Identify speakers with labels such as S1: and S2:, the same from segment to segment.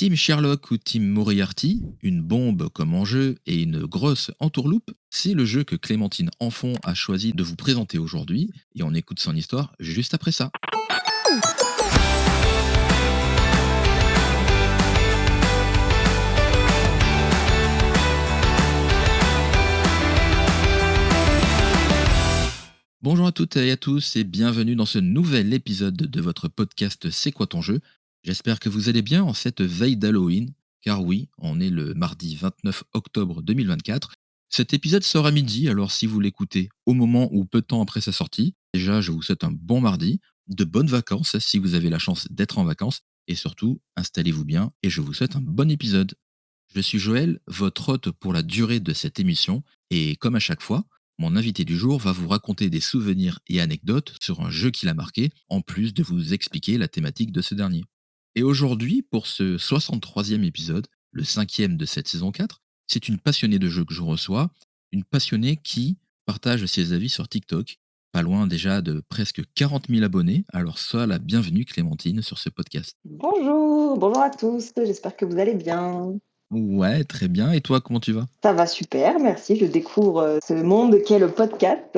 S1: Team Sherlock ou Team Moriarty, une bombe comme enjeu et une grosse entourloupe, c'est le jeu que Clémentine Enfant a choisi de vous présenter aujourd'hui et on écoute son histoire juste après ça. Bonjour à toutes et à tous et bienvenue dans ce nouvel épisode de votre podcast C'est quoi ton jeu. J'espère que vous allez bien en cette veille d'Halloween, car oui, on est le mardi 29 octobre 2024. Cet épisode sort à midi, alors si vous l'écoutez au moment ou peu de temps après sa sortie, déjà je vous souhaite un bon mardi, de bonnes vacances si vous avez la chance d'être en vacances, et surtout installez-vous bien et je vous souhaite un bon épisode. Je suis Joël, votre hôte pour la durée de cette émission, et comme à chaque fois, mon invité du jour va vous raconter des souvenirs et anecdotes sur un jeu qui l'a marqué, en plus de vous expliquer la thématique de ce dernier. Et aujourd'hui, pour ce 63e épisode, le cinquième de cette saison 4, c'est une passionnée de jeux que je reçois, une passionnée qui partage ses avis sur TikTok, pas loin déjà de presque 40 000 abonnés, alors sois la bienvenue Clémentine sur ce podcast.
S2: Bonjour, bonjour à tous, j'espère que vous allez bien.
S1: Ouais, très bien, et toi comment tu vas?
S2: Ça va super, merci, je découvre ce monde qu'est le podcast.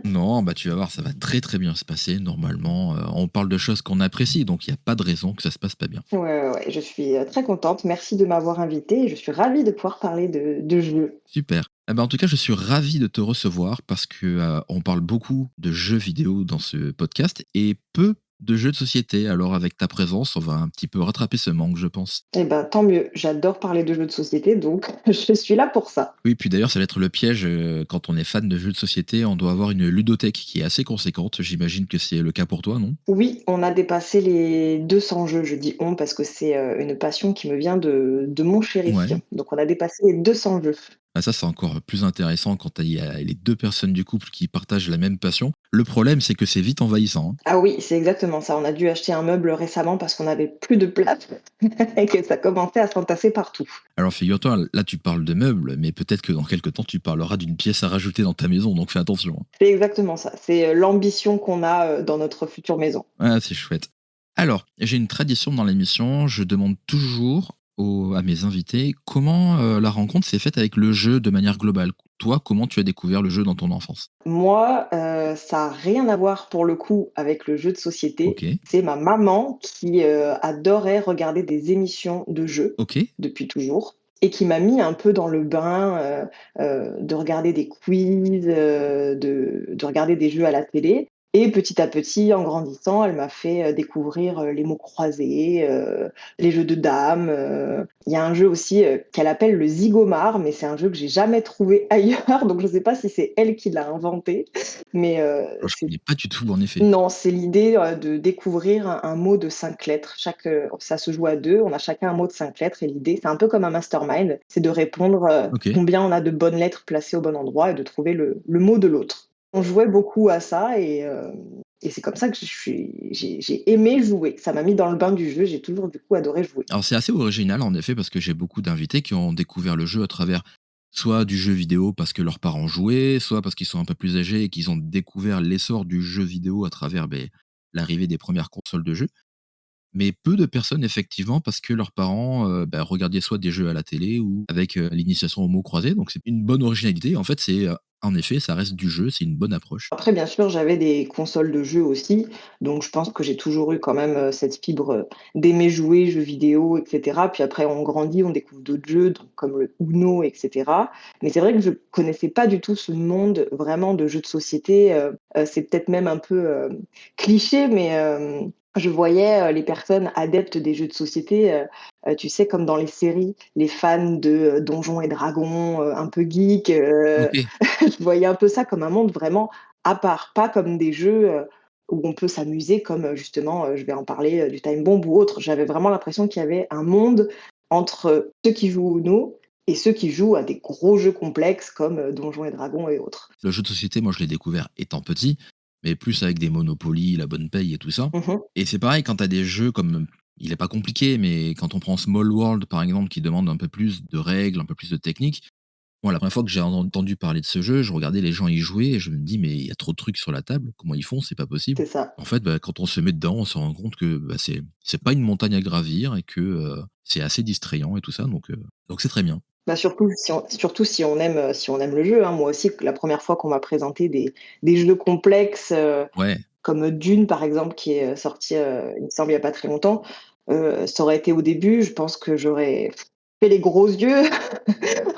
S1: Non, bah, tu vas voir, ça va très, très bien se passer normalement, on parle de choses qu'on apprécie, donc il y a pas de raison que ça se passe pas bien.
S2: Ouais, ouais, ouais, je suis très contente, merci de m'avoir invitée et je suis ravie de pouvoir parler de jeux.
S1: Super. Eh ben, en tout cas, je suis ravi de te recevoir parce que, on parle beaucoup de jeux vidéo dans ce podcast et peu de jeux de société. Alors avec ta présence, on va un petit peu rattraper ce manque, je pense.
S2: Eh ben tant mieux, j'adore parler de jeux de société, donc je suis là pour ça.
S1: Oui, puis d'ailleurs, ça va être le piège, quand on est fan de jeux de société, on doit avoir une ludothèque qui est assez conséquente. J'imagine que c'est le cas pour toi, non?
S2: Oui, on a dépassé les 200 jeux, je dis on parce que c'est une passion qui me vient de mon chéri.
S1: Ouais.
S2: Donc on a dépassé les 200 jeux.
S1: Ah ça, c'est encore plus intéressant quand il y a les 2 personnes du couple qui partagent la même passion. Le problème, c'est que c'est vite envahissant, hein.
S2: Ah oui, c'est exactement ça. On a dû acheter un meuble récemment parce qu'on avait plus de place et que ça commençait à s'entasser partout.
S1: Alors figure-toi, là tu parles de meubles, mais peut-être que dans quelque temps tu parleras d'une pièce à rajouter dans ta maison, donc fais attention, hein.
S2: C'est exactement ça. C'est, l'ambition qu'on a, dans notre future maison.
S1: Ah, c'est chouette. Alors, j'ai une tradition dans l'émission, je demande toujours à mes invités comment la rencontre s'est faite avec le jeu de manière globale. Toi, comment tu as découvert le jeu dans ton enfance?
S2: Moi, ça a rien à voir pour le coup avec le jeu de société.
S1: Ok,
S2: C'est ma maman qui, adorait regarder des émissions de jeux
S1: ok,
S2: depuis toujours et qui m'a mis un peu dans le bain, de regarder des quiz, de regarder des jeux à la télé et petit à petit, en grandissant, elle m'a fait, découvrir, les mots croisés, les jeux de dames, il y a un jeu aussi, qu'elle appelle le Zigomar, mais c'est un jeu que j'ai jamais trouvé ailleurs, donc je ne sais pas si c'est elle qui l'a inventé, mais
S1: alors je
S2: c'est
S1: connais pas du tout en effet.
S2: non, c'est l'idée, de découvrir un mot de 5 lettres. Ça se joue à 2. On a chacun un mot de 5 lettres et l'idée, c'est un peu comme un mastermind, c'est de répondre,
S1: Ok.
S2: combien on a de bonnes lettres placées au bon endroit et de trouver le mot de l'autre. On jouait beaucoup à ça et c'est comme ça que j'ai aimé jouer. Ça m'a mis dans le bain du jeu, j'ai toujours du coup adoré jouer.
S1: Alors c'est assez original en effet parce que j'ai beaucoup d'invités qui ont découvert le jeu à travers soit du jeu vidéo parce que leurs parents jouaient, soit parce qu'ils sont un peu plus âgés et qu'ils ont découvert l'essor du jeu vidéo à travers l'arrivée des premières consoles de jeux. Mais peu de personnes effectivement parce que leurs parents regardaient soit des jeux à la télé ou avec l'initiation aux mots croisés. Donc c'est une bonne originalité. En fait, en effet, ça reste du jeu, c'est une bonne approche.
S2: Après, bien sûr, j'avais des consoles de jeux aussi, donc je pense que j'ai toujours eu quand même, cette fibre, d'aimer jouer, jeux vidéo et cetera. Puis après, on grandit, on découvre d'autres jeux, donc comme le Uno et cetera. Mais c'est vrai que je connaissais pas du tout ce monde vraiment de jeux de société, c'est peut-être même un peu, cliché, mais je voyais, les personnes adeptes des jeux de société, tu sais, comme dans les séries, les fans de, Donjons et Dragons, un peu geek,
S1: OK.
S2: je voyais un peu ça comme un monde vraiment à part, pas comme des jeux, où on peut s'amuser comme, justement, je vais en parler, du Time Bomb ou autre. J'avais vraiment l'impression qu'il y avait un monde entre ceux qui jouent au Uno et ceux qui jouent à des gros jeux complexes comme, Donjons et Dragons et autres.
S1: Le jeu de société, moi je l'ai découvert étant petit, mais plus avec des Monopoly, la bonne paye et tout ça.
S2: Mmh.
S1: Et c'est pareil quand tu as des jeux comme il est pas compliqué, mais quand on prend Small World par exemple qui demande un peu plus de règles, un peu plus de technique, Moi, la première fois que j'ai entendu parler de ce jeu, je regardais les gens y jouer et je me dis: «Mais il y a trop de trucs sur la table, comment ils font? C'est pas possible».
S2: C'est ça.
S1: En fait, quand on se met dedans, on se rend compte que, c'est pas une montagne à gravir et que, c'est assez distrayant et tout ça, donc c'est très bien.
S2: Bah, surtout si on aime le jeu, hein. Moi aussi, la première fois qu'on m'a présenté des jeux complexes,
S1: Ouais,
S2: comme Dune, par exemple, qui est, sorti, il me semble, il y a pas très longtemps, ça aurait été au début, je pense que j'aurais fait les gros yeux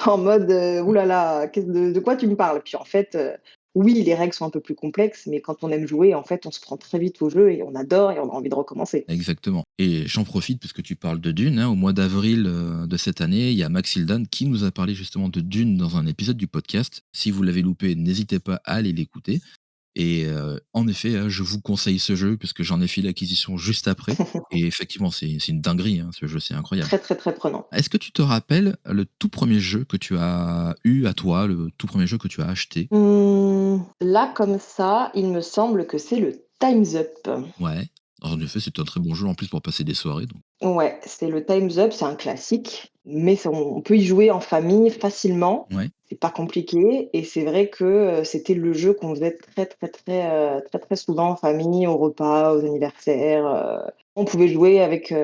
S2: en mode, «Ouh là là, qu'est-ce de quoi tu me parles?» Puis en fait, oui, les règles sont un peu plus complexes, mais quand on aime jouer, en fait, on se prend très vite au jeu et on adore et on a envie de recommencer.
S1: exactement et j'en profite puisque tu parles de Dune, hein, au mois d'avril, de cette année, il y a Maxildan qui nous a parlé justement de Dune dans un épisode du podcast. Si vous l'avez loupé, n'hésitez pas à aller l'écouter. Et en effet, je vous conseille ce jeu puisque j'en ai fait l'acquisition juste après et effectivement, c'est une dinguerie, hein, ce jeu, c'est incroyable.
S2: Très, très, très prenant.
S1: Est-ce que tu te rappelles le tout premier jeu que tu as eu à toi, le tout premier jeu que tu as acheté?
S2: Là, comme ça, il me semble que c'est le Time's Up.
S1: Ouais. En effet, c'est un très bon jeu en plus pour passer des soirées donc
S2: Ouais, c'est le Time's Up, c'est un classique, mais on peut y jouer en famille facilement.
S1: ouais.
S2: C'est pas compliqué et c'est vrai que, c'était le jeu qu'on faisait très, très, très, très, très souvent en famille, au repas, aux anniversaires, on pouvait jouer avec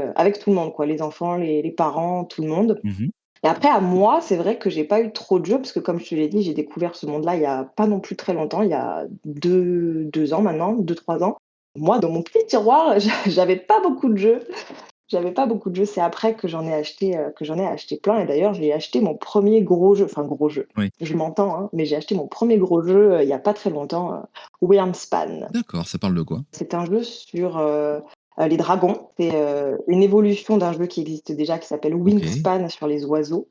S2: tout le monde, quoi, les enfants, les parents, tout le monde.
S1: Mmh.
S2: Et après à moi, c'est vrai que j'ai pas eu trop de jeux parce que comme je te l'ai dit, j'ai découvert ce monde-là il y a pas non plus très longtemps, il y a deux ans maintenant, 2 3 ans. Moi, dans mon petit tiroir, j'avais pas beaucoup de jeux. J'avais pas beaucoup de jeux, c'est après que j'en ai acheté plein et d'ailleurs j'ai acheté mon premier gros jeu, enfin gros jeu,
S1: Oui.
S2: je m'entends, hein, mais j'ai acheté mon premier gros jeu, il y a pas très longtemps, Wyrmspan.
S1: D'accord, ça parle de quoi?
S2: C'est un jeu sur, les dragons. C'est, une évolution d'un jeu qui existe déjà qui s'appelle
S1: OK.
S2: Wingspan sur les oiseaux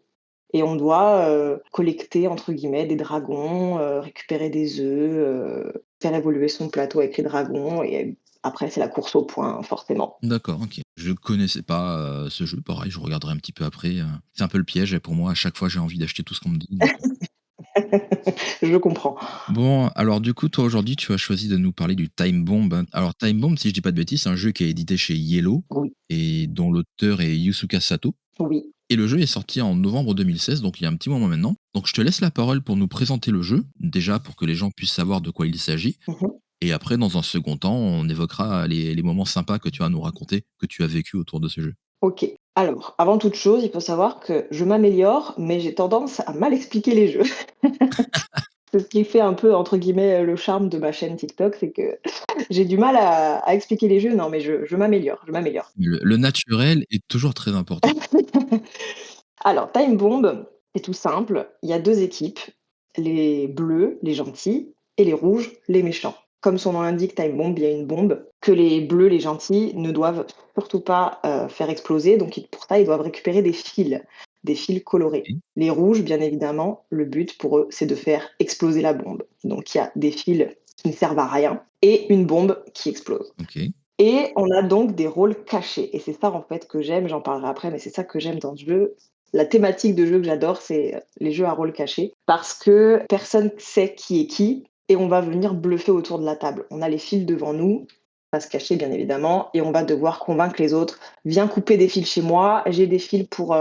S2: et on doit, «collecter» entre guillemets des dragons, récupérer des œufs, faire évoluer son plateau avec les dragons et après c'est la course aux points forcément.
S1: D'accord, OK. Je connaissais pas, ce jeu, pareil, je regarderai un petit peu après, c'est un peu le piège et pour moi, à chaque fois, j'ai envie d'acheter tout ce qu'on me dit donc
S2: Je comprends.
S1: bon, alors du coup, toi aujourd'hui, tu as choisi de nous parler du Time Bomb. Alors Time Bomb, si je dis pas de bêtises, c'est un jeu qui est édité chez Yellow
S2: Oui,
S1: et dont l'auteur est Yusuka Sato.
S2: oui.
S1: Et le jeu est sorti en novembre 2016, donc il y a un petit moment maintenant. Donc je te laisse la parole pour nous présenter le jeu, déjà pour que les gens puissent savoir de quoi il s'agit.
S2: Mmh.
S1: Et après, dans un second temps, on évoquera les moments sympas que tu as à nous raconter, que tu as vécu autour de ce jeu.
S2: OK. Alors, avant toute chose, il faut savoir que je m'améliore, mais j'ai tendance à mal expliquer les jeux. C'est ce qui fait un peu, entre guillemets, «le charme» de ma chaîne TikTok, c'est que j'ai du mal à expliquer les jeux. Non, mais je m'améliore, je m'améliore.
S1: Le naturel est toujours très important.
S2: Alors, Time Bomb, c'est tout simple. Il y a 2 équipes, les bleus, les gentils, et les rouges, les méchants. Comme son nom l'indique, Time Bomb, il y a une bombe que les bleus, les gentils, ne doivent surtout pas, faire exploser, donc pour ça, ils doivent récupérer des fils colorés.
S1: OK.
S2: Les rouges, bien évidemment, le but pour eux, c'est de faire exploser la bombe. Donc il y a des fils qui ne servent à rien et une bombe qui explose.
S1: OK.
S2: Et on a donc des rôles cachés et c'est ça en fait que j'aime, j'en parlerai après, mais c'est ça que j'aime dans ce jeu. La thématique de jeu que j'adore, c'est, les jeux à rôle caché parce que personne sait qui est qui et on va venir bluffer autour de la table. On a les fils devant nous, pas se cacher bien évidemment et on va devoir convaincre les autres: «Viens couper des fils chez moi, j'ai des fils pour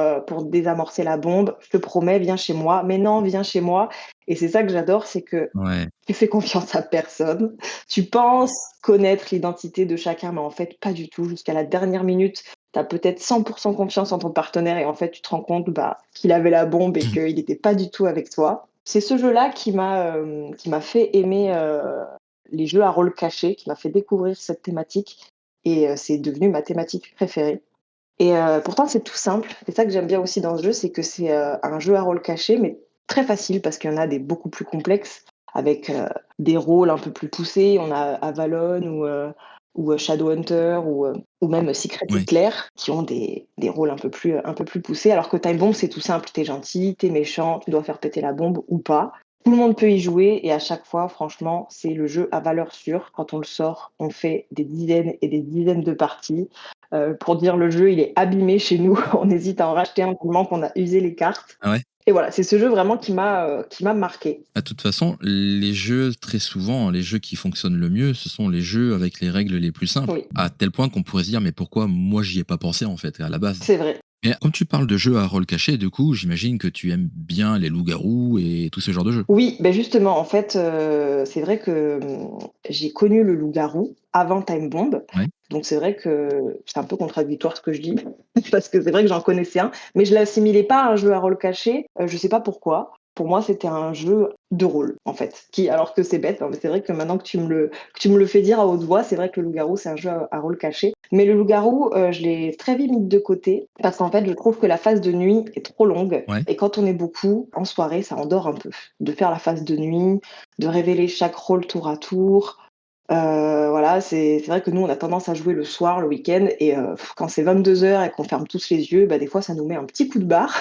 S2: désamorcer la bombe, je te promets, viens chez moi. Mais non, viens chez moi» et c'est ça que j'adore, c'est que
S1: Ouais.
S2: tu fais confiance à personne. Tu penses connaître l'identité de chacun, mais en fait, pas du tout. Jusqu'à la dernière minute, tu as peut-être 100% confiance en ton partenaire et en fait, tu te rends compte bah, qu'il avait la bombe et qu'il n'était pas du tout avec toi. C'est ce jeu-là qui m'a fait aimer les jeux à rôle caché, qui m'a fait découvrir cette thématique et c'est devenu ma thématique préférée. Et pourtant, c'est tout simple. C'est ça que j'aime bien aussi dans ce jeu, c'est que c'est, un jeu à rôle caché, mais très facile parce qu'il y en a des beaucoup plus complexes avec, des rôles un peu plus poussés. On a Avalon ou Shadowhunter ou même Secret
S1: Ouais.
S2: Hitler qui ont des rôles un peu plus poussés. Alors que Time Bomb, c'est tout simple, tu es gentil, tu es méchant, tu dois faire péter la bombe ou pas. Tout le monde peut y jouer et à chaque fois, franchement, c'est le jeu à valeur sûre. Quand on le sort, on fait des dizaines et des dizaines de parties. Pour dire le jeu, il est abîmé chez nous. On hésite à en racheter un tellement qu'on a usé les cartes.
S1: Ah ouais?
S2: Et voilà, c'est ce jeu vraiment qui m'a marqué.
S1: De toute façon, les jeux, très souvent, les jeux qui fonctionnent le mieux, ce sont les jeux avec les règles les plus simples.
S2: Oui,
S1: À tel point qu'on pourrait se dire: «Mais pourquoi moi j'y ai pas pensé en fait, à la base?»
S2: c'est vrai.
S1: Et comme tu parles de jeux à rôle caché, du coup, j'imagine que tu aimes bien les loups-garous et tout ce genre de jeux?
S2: Oui, beh, justement, en fait, c'est vrai que, j'ai connu le loup-garou avant Time Bomb,
S1: Ouais,
S2: donc c'est vrai que c'est un peu contradictoire ce que je dis, parce que c'est vrai que j'en connaissais un, mais je l'assimilais pas à un jeu à rôle caché, je sais pas pourquoi. Pour moi, c'était un jeu de rôle, en fait, qui alors que c'est bête, hein, mais c'est vrai que maintenant que tu me le fais dire à haute voix, c'est vrai que le loup-garou, c'est un jeu à rôle caché. Mais le loup-garou, je l'ai très vite mis de côté parce qu'en fait, je trouve que la phase de nuit est trop longue
S1: ouais.
S2: et quand on est beaucoup, en soirée, ça endort un peu. De faire la phase de nuit, de révéler chaque rôle tour à tour. Voilà, c'est vrai que nous, on a tendance à jouer le soir, le week-end et quand c'est 22 heures et qu'on ferme tous les yeux, bah, des fois, ça nous met un petit coup de barre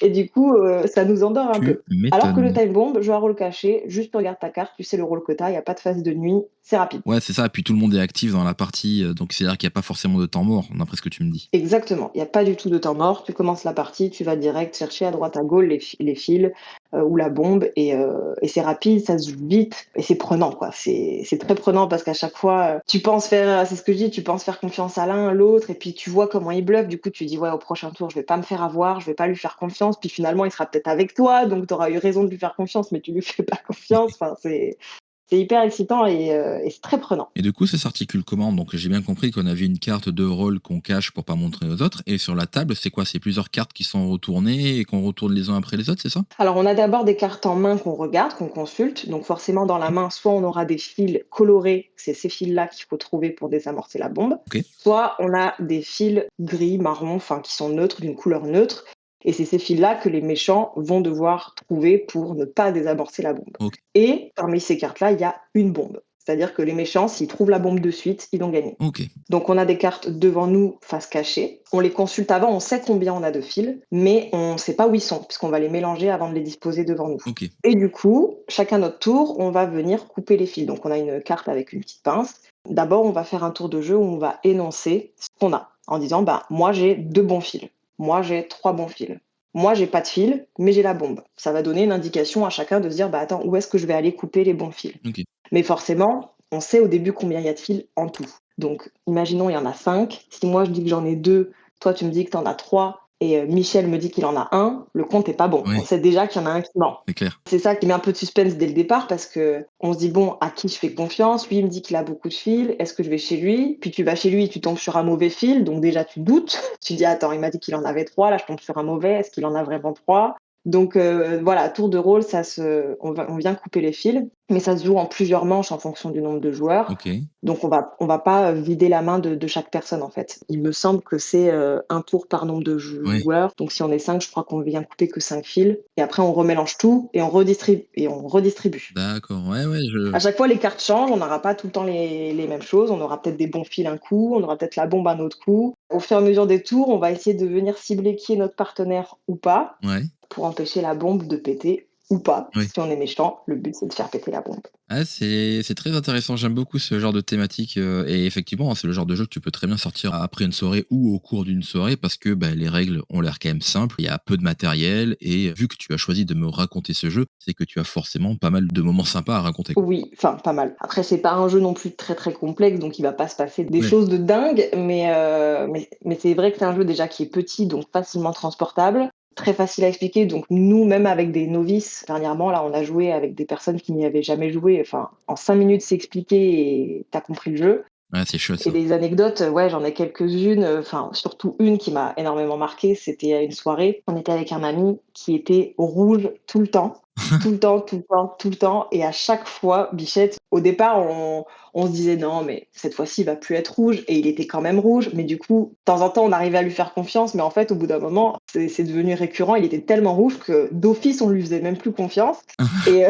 S2: et du coup, ça nous endort un
S1: Tu
S2: peu. Alors que le
S1: m'étonnes.
S2: time bomb, jeu à rôle caché, juste tu regardes ta carte, tu sais le rôle que tu as, il y a pas de phase de nuit, c'est rapide.
S1: Ouais, c'est ça, puis tout le monde est actif dans la partie, donc c'est-à-dire qu'il y a pas forcément de temps mort, d'après ce que tu me dis?
S2: Exactement, il y a pas du tout de temps mort. Tu commences la partie, tu vas direct chercher à droite à gauche les fils, ou la bombe et c'est rapide, ça se joue vite et c'est prenant, quoi. C'est très prenant parce qu'à chaque fois, tu penses faire c'est ce que je dis, tu penses faire confiance à l'un, à l'autre et puis tu vois comment il bluffe. Du coup, tu dis: «Ouais, au prochain tour, je vais pas me faire avoir, je vais pas lui faire confiance». Puis finalement, il sera peut-être avec toi, donc tu auras eu raison de lui faire confiance, mais tu lui fais pas confiance. Enfin, c'est hyper excitant et c'est très prenant.
S1: Et du coup, ça s'articule comment? Donc j'ai bien compris qu'on avait une carte de rôle qu'on cache pour pas montrer aux autres et sur la table, c'est quoi? C'est plusieurs cartes qui sont retournées et qu'on retourne les uns après les autres, c'est ça?
S2: Alors, on a d'abord des cartes en main qu'on regarde, qu'on consulte. Donc, forcément, dans la
S1: OK.
S2: main, soit on aura des fils colorés, c'est ces fils-là qu'il faut trouver pour désamorcer la bombe,
S1: OK.
S2: soit on a des fils gris, marron, enfin qui sont neutres, d'une couleur neutre. Et c'est ces fils-là que les méchants vont devoir trouver pour ne pas désamorcer la bombe.
S1: OK.
S2: Et parmi ces cartes-là, il y a une bombe. C'est-à-dire que les méchants, s'ils trouvent la bombe de suite, ils ont gagné.
S1: OK.
S2: Donc on a des cartes devant nous, face cachée. On les consulte avant, on sait combien on a de fils, mais on ne sait pas où ils sont, puisqu'on va les mélanger avant de les disposer devant nous.
S1: OK.
S2: Et du coup, chacun notre tour, on va venir couper les fils. Donc on a une carte avec une petite pince. D'abord, on va faire un tour de jeu où on va énoncer ce qu'on a, en disant bah, moi j'ai 2 bons fils, moi j'ai 3 bons fils. Moi, j'ai pas de fil, mais j'ai la bombe. Ça va donner une indication à chacun de se dire, bah attends, où est-ce que je vais aller couper les bons fils?
S1: OK.
S2: Mais forcément, on sait au début combien il y a de fils en tout. Donc, imaginons, il y en a 5. Si moi, je dis que j'en ai 2, toi, tu me dis que tu en as 3, et Michel me dit qu'il en a un, le compte est pas bon. On
S1: Ouais,
S2: sait déjà qu'il y en a un qui ment.
S1: c'est clair.
S2: C'est ça qui met un peu de suspense dès le départ parce que on se dit bon, à qui je fais confiance? Lui, il me dit qu'il a beaucoup de fils. Est-ce que je vais chez lui? Puis tu vas chez lui, tu tombes sur un mauvais fil, donc déjà tu doutes. Tu dis attends, il m'a dit qu'il en avait 3, là je tombe sur un mauvais. Est-ce qu'il en a vraiment 3? Donc voilà, tour de rôle, on vient couper les fils, mais ça se joue en plusieurs manches en fonction du nombre de joueurs.
S1: OK.
S2: Donc on va pas vider la main de chaque personne en fait. Il me semble que c'est un tour par nombre de
S1: Ouais.
S2: joueurs. Donc si on est 5, je crois qu'on vient couper que 5 fils. Et après on remélange tout et on redistribue.
S1: D'accord. Ouais, ouais, je
S2: À chaque fois, les cartes changent, on n'aura pas tout le temps les mêmes choses. On aura peut-être des bons fils un coup, on aura peut-être la bombe un autre coup. Au fur et à mesure des tours, on va essayer de venir cibler qui est notre partenaire ou pas
S1: ouais,
S2: pour empêcher la bombe de péter ou pas.
S1: ouais.
S2: Si on est méchant, le but c'est de faire péter la bombe.
S1: Ah, c'est très intéressant. J'aime beaucoup ce genre de thématique, et effectivement, hein, c'est le genre de jeu que tu peux très bien sortir après une soirée ou au cours d'une soirée parce que, bah, les règles ont l'air quand même simples. Il y a peu de matériel et vu que tu as choisi de me raconter ce jeu, c'est que tu as forcément pas mal de moments sympas à raconter, quoi.
S2: Oui, enfin pas mal. Après, c'est pas un jeu non plus très très complexe, donc il va pas se passer des
S1: Ouais,
S2: choses de dingue, mais c'est vrai que c'est un jeu déjà qui est petit, donc facilement transportable, très facile à expliquer. Donc nous, même avec des novices, dernièrement, là, on a joué avec des personnes qui n'y avaient jamais joué. Enfin, en 5 minutes, c'est expliqué et t'as compris le jeu.
S1: ouais, c'est chouette
S2: Et
S1: ça.
S2: des anecdotes, ouais, j'en ai quelques-unes, enfin, surtout une qui m'a énormément marquée, c'était à une soirée. On était avec un ami qui était rouge tout le temps. Tout le temps, tout le temps, tout le temps et à chaque fois, Bichette, au départ, on se disait: «Non, mais cette fois-ci, il va plus être rouge» et il était quand même rouge, mais du coup, de temps en temps, on arrivait à lui faire confiance, mais en fait, au bout d'un moment, c'est devenu récurrent. Il était tellement rouge que d'office, on lui faisait même plus confiance et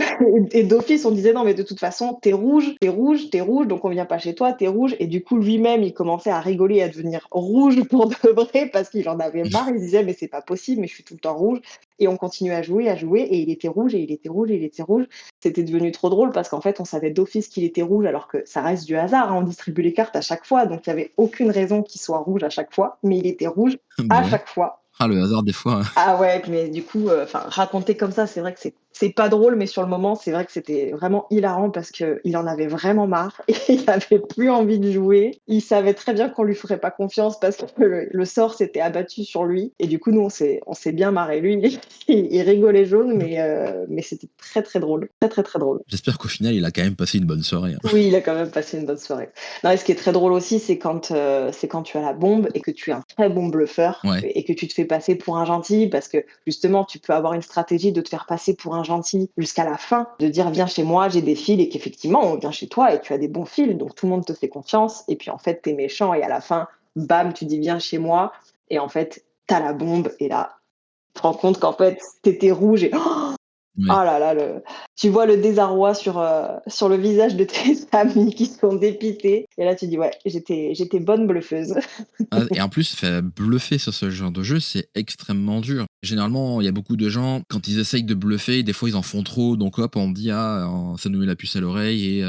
S2: et d'office, on disait: «Non, mais de toute façon, t'es rouge, t'es rouge, t'es rouge, donc on vient pas chez toi, t'es rouge» et du coup, lui-même, il commençait à rigoler et à devenir rouge pour de vrai parce qu'il en avait marre. Il se disait: «Mais c'est pas possible, mais je suis tout le temps rouge» et on continuait à jouer et il était rouge et il était rouge et il était rouge. C'était devenu trop drôle parce qu'en fait, on savait d'office qu'il était rouge alors que ça reste du hasard, hein, on distribue les cartes à chaque fois, donc il y avait aucune raison qu'il soit rouge à chaque fois, mais il était rouge
S1: Bah,
S2: à
S1: ouais.
S2: chaque fois.
S1: Ah, le hasard des fois, hein.
S2: Ah ouais, mais du coup, enfin, raconter comme ça, c'est vrai que c'est C'est pas drôle, mais sur le moment, c'est vrai que c'était vraiment hilarant parce qu'il en avait vraiment marre et il avait plus envie de jouer. Il savait très bien qu'on lui ferait pas confiance parce que le sort s'était abattu sur lui et du coup, nous, on s'est bien marré. Lui, il rigolait jaune, mais c'était très, très drôle. Très, très, très drôle.
S1: J'espère qu'au final, il a quand même passé une bonne soirée, hein.
S2: Oui, il a quand même passé une bonne soirée. Non et ce qui est très drôle aussi, c'est quand tu as la bombe et que tu es un très bon bluffeur
S1: Ouais.
S2: et que tu te fais passer pour un gentil parce que justement, tu peux avoir une stratégie de te faire passer pour un gentil jusqu'à la fin, de dire: «Viens chez moi, j'ai des fils» et qu'effectivement, on vient chez toi et tu as des bons fils, donc tout le monde te fait confiance et puis en fait, tu es méchant et à la fin, bam, tu dis: «Viens chez moi» et en fait, tu as la bombe et là, tu te rends compte qu'en fait, tu étais rouge et
S1: Ouais.
S2: oh là là, tu vois le désarroi sur le visage de tes amis qui sont dépités et là tu dis: «Ouais, j'étais bonne bluffeuse».
S1: Ah et en plus, faire bluffer sur ce genre de jeu, c'est extrêmement dur. Généralement, il y a beaucoup de gens, quand ils essayent de bluffer, des fois ils en font trop, donc hop, on dit: «Ah, ça nous met la puce à l'oreille» et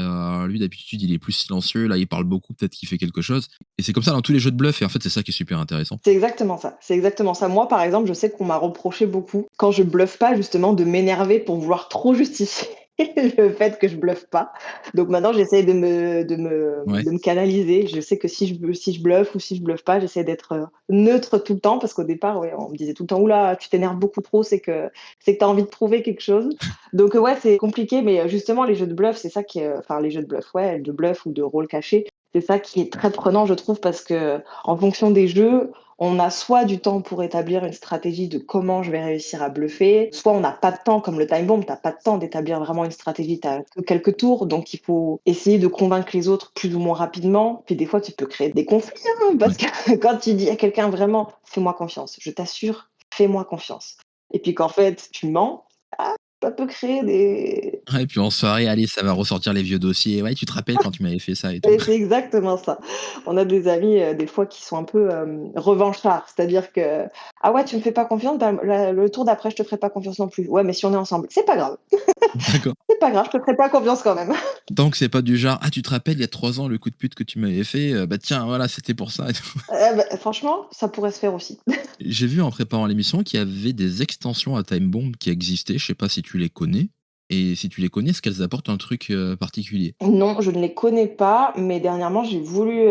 S1: lui d'habitude, il est plus silencieux, là il parle beaucoup, peut-être qu'il fait quelque chose et c'est comme ça dans tous les jeux de bluff et en fait, c'est ça qui est super intéressant.
S2: C'est exactement ça, c'est exactement ça. Moi, par exemple, je sais qu'on m'a reproché beaucoup, quand je bluffe pas justement, de m'énerver pour vouloir trop justifier le fait que je bluffe pas. Donc maintenant, j'essaye
S1: Ouais.
S2: de me canaliser. Je sais que si je bluffe ou si je bluffe pas, j'essaie d'être, neutre tout le temps parce qu'au départ, ouais, on me disait tout le temps: «Ouh là, tu t'énerves beaucoup trop, c'est que tu as envie de prouver quelque chose». Donc ouais, c'est compliqué, mais justement les jeux de bluff, c'est ça qui est, enfin les jeux de bluff, ouais, de bluff ou de rôle caché, c'est ça qui est très prenant, je trouve, parce que en fonction des jeux, on a soit du temps pour établir une stratégie de comment je vais réussir à bluffer, soit on n'a pas de temps, comme le time bomb, tu as pas de temps d'établir vraiment une stratégie, tu as que quelques tours, donc il faut essayer de convaincre les autres plus ou moins rapidement. Puis des fois, tu peux créer des conflits, hein, parce
S1: Ouais.
S2: que quand tu dis à quelqu'un vraiment, fais-moi confiance, je t'assure, fais-moi confiance. Et puis qu'en fait, tu mens, ah, ça peut créer des,
S1: Ouais, et puis en soirée, allez, ça va ressortir les vieux dossiers. «Ouais, tu te rappelles quand tu m'avais fait ça et tout?»
S2: et c'est exactement ça. On a des amis, des fois qui sont un peu, revanchards. C'est-à-dire que: «Ah ouais, tu me fais pas confiance, bah, le tour d'après, je te ferai pas confiance non plus». «Ouais, mais si on est ensemble». «C'est pas grave,
S1: D'accord.
S2: c'est pas grave, je te ferai pas confiance quand même».
S1: Tant que c'est pas du genre: «Ah, tu te rappelles il y a 3 ans le coup de pute que tu m'avais fait? Bah tiens, voilà, c'était pour ça et tout».
S2: Bah, franchement, ça pourrait se faire aussi.
S1: J'ai vu en préparant l'émission qu'il y avait des extensions à Time Bomb qui existaient, je sais pas si tu les connais? Et si tu les connais, est-ce qu'elles apportent un truc, particulier?
S2: Non, je ne les connais pas, mais dernièrement, j'ai voulu,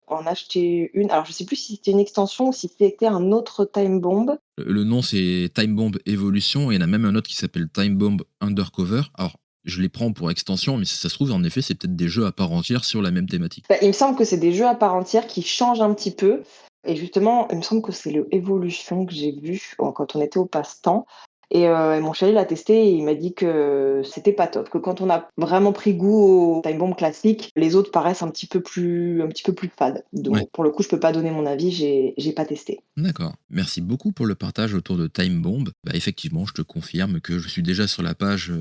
S2: en acheter une. Alors je sais plus si c'était une extension ou si c'était un autre Time Bomb.
S1: Le nom c'est Time Bomb Evolution et il y en a même un autre qui s'appelle Time Bomb Undercover. Alors, je les prends pour extension, mais si ça se trouve, en effet, c'est peut-être des jeux à part entière sur la même thématique.
S2: Bah, il me semble que c'est des jeux à part entière qui changent un petit peu et justement, il me semble que c'est le Evolution que j'ai vu, quand on était au passe-temps et mon chéri l'a testé et il m'a dit que c'était pas top, que quand on a vraiment pris goût au Time Bomb classique, les autres paraissent un petit peu plus fades.
S1: Ouais,
S2: Donc pour le coup, je peux pas donner mon avis, j'ai pas testé.
S1: d'accord. Merci beaucoup pour le partage autour de Time Bomb. Bah, effectivement, je te confirme que je suis déjà sur la page,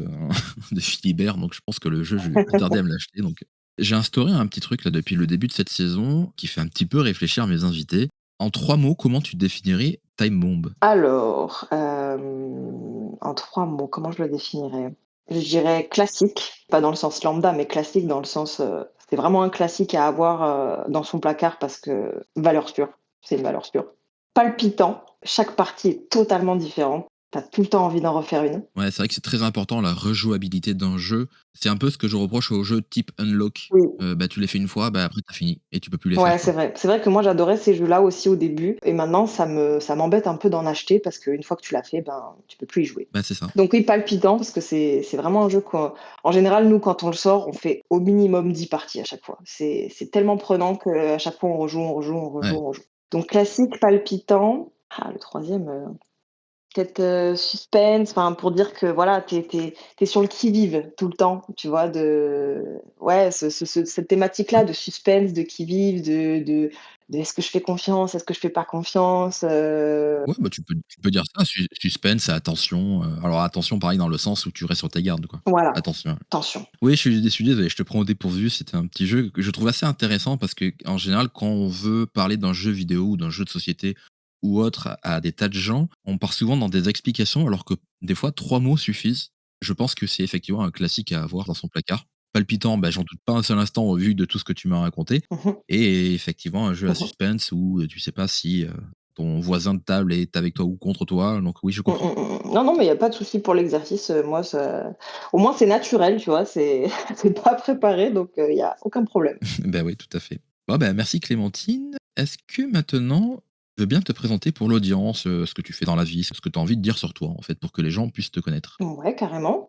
S1: de Philibert, donc je pense que le jeu, je vais pas tarder à me l'acheter, donc j'ai instauré un petit truc là depuis le début de cette saison qui fait un petit peu réfléchir mes invités. En 3 mots, comment tu définirais Time Bomb?
S2: Alors, en 3 mots, comment je le définirais? Je dirais classique, pas dans le sens lambda, mais classique dans le sens, c'est vraiment un classique à avoir, dans son placard parce que valeur sûre, c'est une valeur sûre. Palpitant, chaque partie est totalement différente. Tu as tout le temps envie d'en refaire une.
S1: Ouais, c'est vrai que c'est très important la rejouabilité d'un jeu. C'est un peu ce que je reproche aux jeux type Unlock.
S2: Oui.
S1: Bah, tu les fais une fois, bah, après tu fini et tu peux plus les faire,
S2: Ouais,
S1: quoi.
S2: c'est vrai. C'est vrai que moi j'adorais ces jeux-là aussi au début et maintenant ça m'embête un peu d'en acheter parce qu'une fois que tu l'as fait, ben, tu peux plus y jouer.
S1: Bah, c'est ça.
S2: Donc oui, palpitant parce que c'est vraiment un jeu qu'en en général, nous, quand on le sort, on fait au minimum 10 parties à chaque fois. C'est tellement prenant qu'à chaque fois, on rejoue, on rejoue, on rejoue,
S1: Ouais.
S2: on rejoue. Donc classique, palpitant. Ah, le troisième, peut-être, suspense, enfin, pour dire que voilà, tu es sur le qui-vive tout le temps, tu vois? Ouais, cette thématique-là de suspense, de qui-vive, de est-ce que je fais confiance? Est-ce que je fais pas confiance?
S1: Ouais, bah, tu peux dire ça, suspense, attention, alors attention pareil dans le sens où tu restes sur tes gardes, quoi.
S2: Voilà,
S1: Attention.
S2: tension.
S1: Oui, je suis désolé, je te prends au dépourvu, c'était un petit jeu que je trouve assez intéressant parce que en général, quand on veut parler d'un jeu vidéo ou d'un jeu de société ou autre à des tas de gens, on part souvent dans des explications alors que des fois 3 mots suffisent. Je pense que c'est effectivement un classique à avoir dans son placard. Palpitant, bah, j'en doute pas un seul instant au vu de tout ce que tu m'as raconté
S2: Mmh mh.
S1: et effectivement un jeu à
S2: Mmh.
S1: suspense où, tu sais pas si, ton voisin de table est avec toi ou contre toi, donc oui, je
S2: Mmh,
S1: comprends.
S2: Non, non, mais il y a pas de souci pour l'exercice, moi ça au moins c'est naturel, tu vois? C'est c'est pas préparé donc il y a aucun problème.
S1: Ben oui, tout à fait. Bon, ben, merci Clémentine. Est-ce que maintenant, tu veux bien te présenter pour l'audience, ce que tu fais dans la vie, ce que tu as envie de dire sur toi, en fait, pour que les gens puissent te connaître?
S2: Ouais, carrément.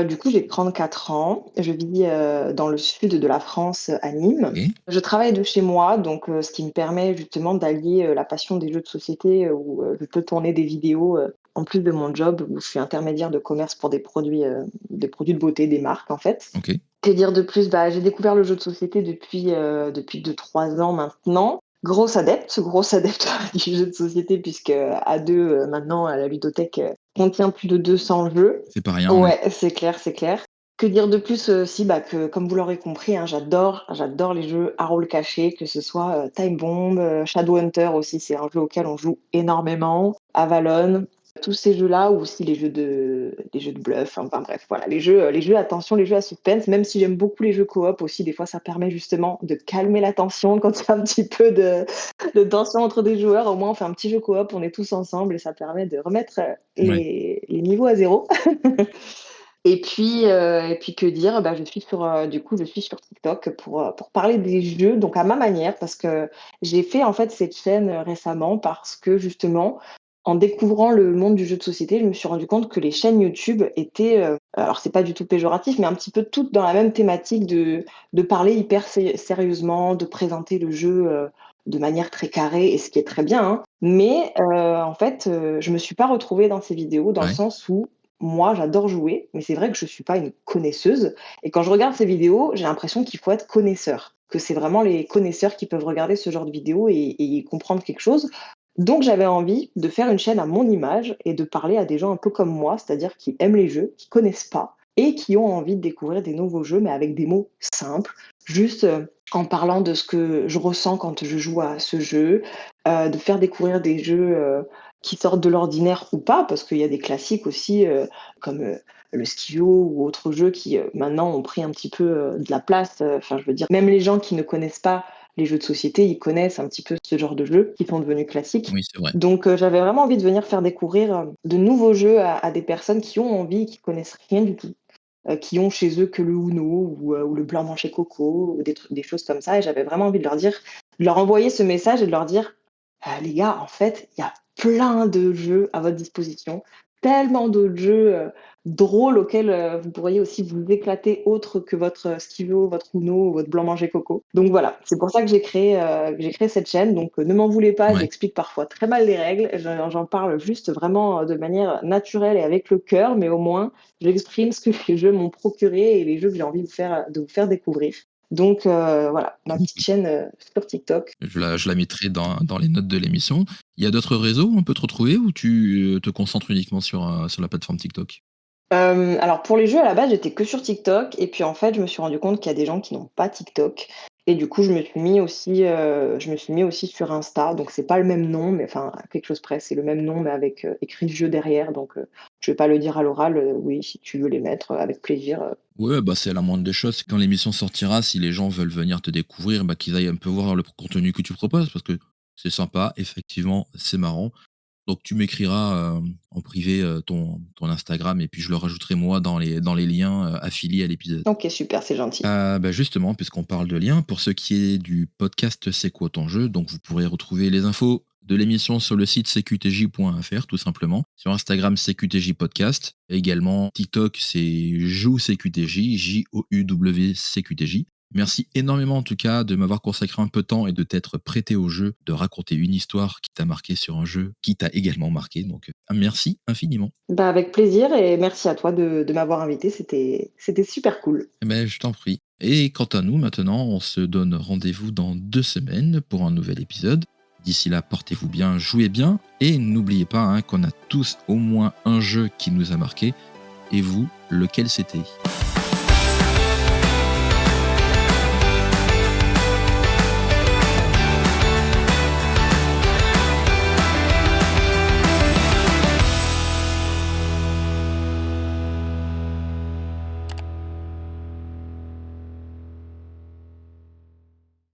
S2: Du coup, j'ai 34 ans. Je vis, dans le sud de la France, à Nîmes.
S1: OK,
S2: Je travaille de chez moi, donc ce qui me permet justement d'allier, la passion des jeux de société, où, je peux tourner des vidéos, en plus de mon job où je suis intermédiaire de commerce pour des produits de beauté, des marques, en fait.
S1: OK.
S2: Que dire de plus? Bah, j'ai découvert le jeu de société depuis 2-3 ans maintenant. Grosse adepte du jeu de société puisque à 2, maintenant, la ludothèque, contient plus de 200 jeux.
S1: C'est pas rien, ouais.
S2: Ouais, c'est clair, c'est clair. Que dire de plus, si, bah, que comme vous l'aurez compris, hein, j'adore les jeux à rôle caché, que ce soit, Time Bomb, Shadowhunter aussi, c'est un jeu auquel on joue énormément, Avalon, tous ces jeux-là ou aussi les jeux de bluff, enfin bref, voilà, les jeux à tension, les jeux à suspense, même si j'aime beaucoup les jeux coop aussi, des fois ça permet justement de calmer la tension quand il y a un petit peu de tension entre des joueurs, au moins on fait un petit jeu coop, on est tous ensemble et ça permet de remettre,
S1: Ouais.
S2: les niveaux à zéro. Et puis que dire? Bah, je suis sur TikTok pour parler des jeux, donc à ma manière, parce que j'ai fait en fait cette chaîne, récemment parce que justement, en découvrant le monde du jeu de société, je me suis rendu compte que les chaînes YouTube étaient, alors c'est pas du tout péjoratif, mais un petit peu toutes dans la même thématique de parler hyper sérieusement, de présenter le jeu, de manière très carrée et ce qui est très bien, hein. Mais, en fait, je me suis pas retrouvée dans ces vidéos dans le
S1: Ouais.
S2: sens où moi, j'adore jouer, mais c'est vrai que je suis pas une connaisseuse et quand je regarde ces vidéos, j'ai l'impression qu'il faut être connaisseur, que c'est vraiment les connaisseurs qui peuvent regarder ce genre de vidéos et y comprendre quelque chose. Donc j'avais envie de faire une chaîne à mon image et de parler à des gens un peu comme moi, c'est-à-dire qui aiment les jeux, qui connaissent pas et qui ont envie de découvrir des nouveaux jeux, mais avec des mots simples, juste, en parlant de ce que je ressens quand je joue à ce jeu, de faire découvrir des jeux, qui sortent de l'ordinaire ou pas, parce qu'il y a des classiques aussi, comme, le Skio ou autres jeux qui, maintenant ont pris un petit peu, de la place, enfin je veux dire, même les gens qui ne connaissent pas les jeux de société, ils connaissent un petit peu ce genre de jeux qui sont devenus classiques.
S1: Oui, c'est vrai.
S2: Donc, j'avais vraiment envie de venir faire découvrir, de nouveaux jeux à des personnes qui ont envie, qui connaissent rien du tout, qui ont chez eux que le Uno ou le blanc manché coco ou des choses comme ça et j'avais vraiment envie de leur envoyer ce message et de leur dire: Les gars, en fait, il y a plein de jeux à votre disposition, tellement d'autres jeux, drôles auxquels, vous pourriez aussi vous éclater autre que votre, Skivio, votre Uno ou votre blanc manger coco. Donc voilà, c'est pour ça que j'ai créé cette chaîne, donc ne m'en voulez pas,
S1: Ouais.
S2: j'explique parfois très mal les règles, j'en parle juste vraiment, de manière naturelle et avec le cœur, mais au moins j'exprime ce que les jeux m'ont procuré et les jeux que j'ai envie de vous faire découvrir. Donc voilà, ma petite chaîne, sur TikTok.
S1: Je la mettrai dans les notes de l'émission. Il y a d'autres réseaux où on peut te retrouver ou tu, te concentres uniquement sur la plateforme TikTok?
S2: Alors pour les jeux à la base, j'étais que sur TikTok et puis en fait, je me suis rendu compte qu'il y a des gens qui n'ont pas TikTok et du coup, je me suis mis aussi sur Insta, donc c'est pas le même nom, mais enfin à quelque chose près, c'est le même nom, mais avec, écrit jeu derrière, donc je vais pas le dire à l'oral, oui, si tu veux les mettre, avec plaisir,
S1: Ouais, bah, c'est la moindre des choses. Quand l'émission sortira, si les gens veulent venir te découvrir, bah, qu'ils aillent un peu voir le contenu que tu proposes parce que c'est sympa, effectivement, c'est marrant. Donc tu m'écriras, en privé, ton Instagram et puis je le rajouterai moi dans les liens, affiliés à l'épisode.
S2: OK, super, c'est gentil.
S1: Bah, justement, puisqu'on parle de liens, pour ce qui est du podcast «C'est quoi ton jeu?», donc vous pourrez retrouver les infos de l'émission sur le site cqtj.fr tout simplement. Sur Instagram, CQTJ Podcast. Également TikTok, c'est JouCQTJ, Jouw CQTJ. Merci énormément en tout cas de m'avoir consacré un peu de temps et de t'être prêté au jeu, de raconter une histoire qui t'a marqué sur un jeu qui t'a également marqué, donc merci infiniment.
S2: Bah, avec plaisir et merci à toi de m'avoir invité, c'était super cool.
S1: Eh ben, je t'en prie. Et quant à nous, maintenant, on se donne rendez-vous dans 2 semaines pour un nouvel épisode. D'ici là, portez-vous bien, jouez bien, et n'oubliez pas hein, qu'on a tous au moins un jeu qui nous a marqué. Et vous, lequel c'était?